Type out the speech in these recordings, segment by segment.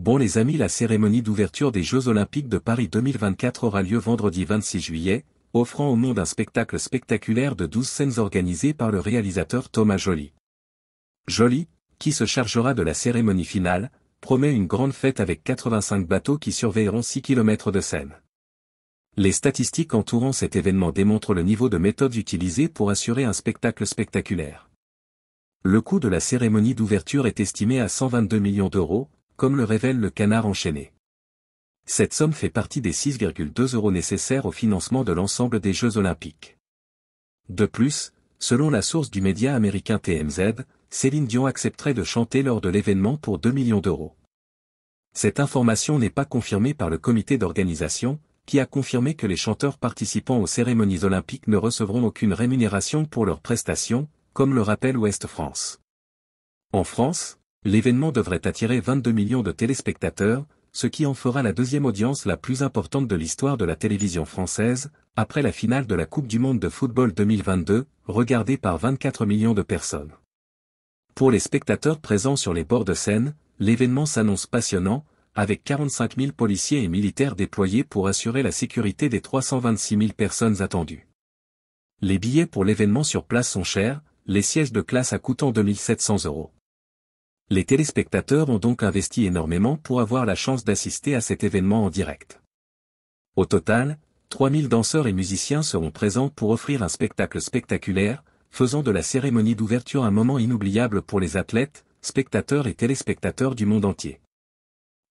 Bon les amis, la cérémonie d'ouverture des Jeux Olympiques de Paris 2024 aura lieu vendredi 26 juillet, offrant au monde un spectacle spectaculaire de 12 scènes organisées par le réalisateur Thomas Joly. Joly, qui se chargera de la cérémonie finale, promet une grande fête avec 85 bateaux qui surveilleront 6 km de Seine. Les statistiques entourant cet événement démontrent le niveau de méthode utilisé pour assurer un spectacle spectaculaire. Le coût de la cérémonie d'ouverture est estimé à 122 millions d'euros, comme le révèle le Canard enchaîné. Cette somme fait partie des 6,2 € nécessaires au financement de l'ensemble des Jeux Olympiques. De plus, selon la source du média américain TMZ, Céline Dion accepterait de chanter lors de l'événement pour 2 millions d'euros. Cette information n'est pas confirmée par le comité d'organisation, qui a confirmé que les chanteurs participant aux cérémonies olympiques ne recevront aucune rémunération pour leurs prestations, comme le rappelle Ouest France. En France, l'événement devrait attirer 22 millions de téléspectateurs, ce qui en fera la deuxième audience la plus importante de l'histoire de la télévision française, après la finale de la Coupe du Monde de football 2022, regardée par 24 millions de personnes. Pour les spectateurs présents sur les bords de Seine, l'événement s'annonce passionnant, avec 45 000 policiers et militaires déployés pour assurer la sécurité des 326 000 personnes attendues. Les billets pour l'événement sur place sont chers, les sièges de classe coûtant 2 700 €. Les téléspectateurs ont donc investi énormément pour avoir la chance d'assister à cet événement en direct. Au total, 3000 danseurs et musiciens seront présents pour offrir un spectacle spectaculaire, faisant de la cérémonie d'ouverture un moment inoubliable pour les athlètes, spectateurs et téléspectateurs du monde entier.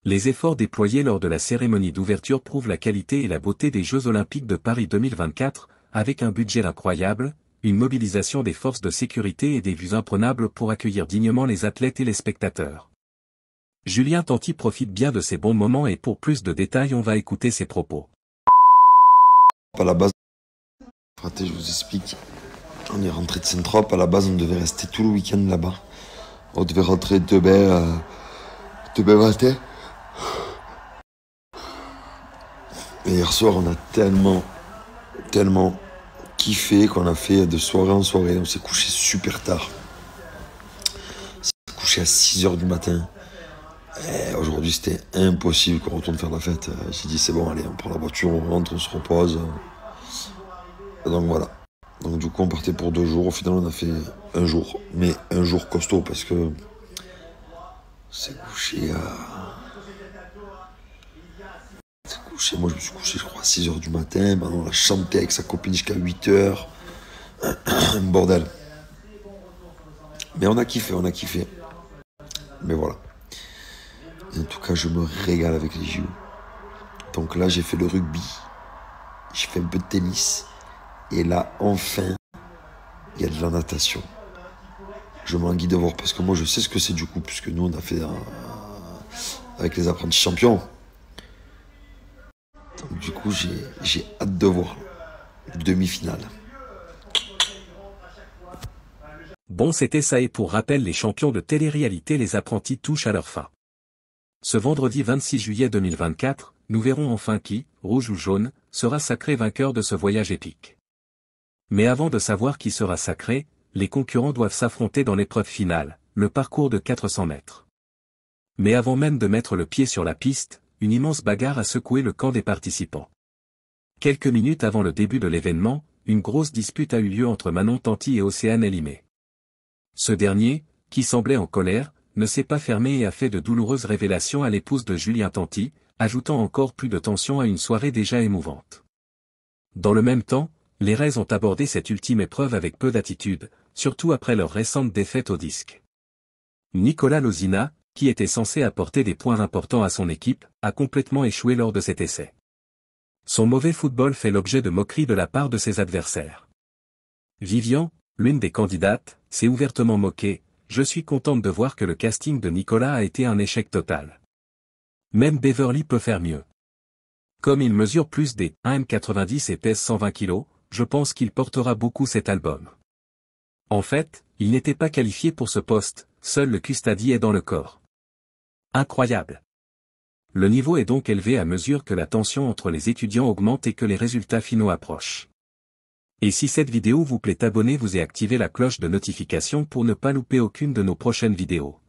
Les efforts déployés lors de la cérémonie d'ouverture prouvent la qualité et la beauté des Jeux Olympiques de Paris 2024, avec un budget incroyable, une mobilisation des forces de sécurité et des vues imprenables pour accueillir dignement les athlètes et les spectateurs. Julien Tanti profite bien de ces bons moments et pour plus de détails on va écouter ses propos. À la base, je vous explique, on est rentré de Saint-Trope, à la base on devait rester tout le week-end là-bas. On devait rentrer demain matin. Et hier soir on a tellement kiffé qu'on a fait de soirée en soirée. On s'est couché super tard. On s'est couché à 6h du matin. Et aujourd'hui c'était impossible qu'on retourne faire la fête. J'ai dit c'est bon, allez, on prend la voiture, on rentre, on se repose. Et donc voilà. Donc du coup on partait pour 2 jours. Au final on a fait un jour. Mais un jour costaud parce que on s'est couché moi je me suis couché je crois à 6h du matin, maintenant on a chanté avec sa copine jusqu'à 8h, bordel. Mais on a kiffé. Mais voilà. Et en tout cas je me régale avec les JO. Donc là j'ai fait le rugby, j'ai fait un peu de tennis, et là enfin il y a de la natation. Je m'enguille de voir parce que moi je sais ce que c'est du coup, puisque nous on a fait avec les apprentis champions. Donc du coup, j'ai hâte de voir demi-finale. Bon c'était ça et pour rappel les champions de télé-réalité les apprentis touchent à leur fin. Ce vendredi 26 juillet 2024, nous verrons enfin qui, rouge ou jaune, sera sacré vainqueur de ce voyage épique. Mais avant de savoir qui sera sacré, les concurrents doivent s'affronter dans l'épreuve finale, le parcours de 400 mètres. Mais avant même de mettre le pied sur la piste, une immense bagarre a secoué le camp des participants. Quelques minutes avant le début de l'événement, une grosse dispute a eu lieu entre Manon Tanti et Océane Elimé. Ce dernier, qui semblait en colère, ne s'est pas fermé et a fait de douloureuses révélations à l'épouse de Julien Tanti, ajoutant encore plus de tension à une soirée déjà émouvante. Dans le même temps, les Rays ont abordé cette ultime épreuve avec peu d'attitude, surtout après leur récente défaite au disque. Nicolas Lozina, qui était censé apporter des points importants à son équipe, a complètement échoué lors de cet essai. Son mauvais football fait l'objet de moqueries de la part de ses adversaires. Vivian, l'une des candidates, s'est ouvertement moquée. « Je suis contente de voir que le casting de Nicolas a été un échec total. Même Beverly peut faire mieux. Comme il mesure plus des 1m90 et pèse 120 kg, je pense qu'il portera beaucoup cet album. En fait, il n'était pas qualifié pour ce poste, seul le Custadi est dans le corps. Incroyable. Le niveau est donc élevé à mesure que la tension entre les étudiants augmente et que les résultats finaux approchent. Et si cette vidéo vous plaît, abonnez-vous et activez la cloche de notification pour ne pas louper aucune de nos prochaines vidéos.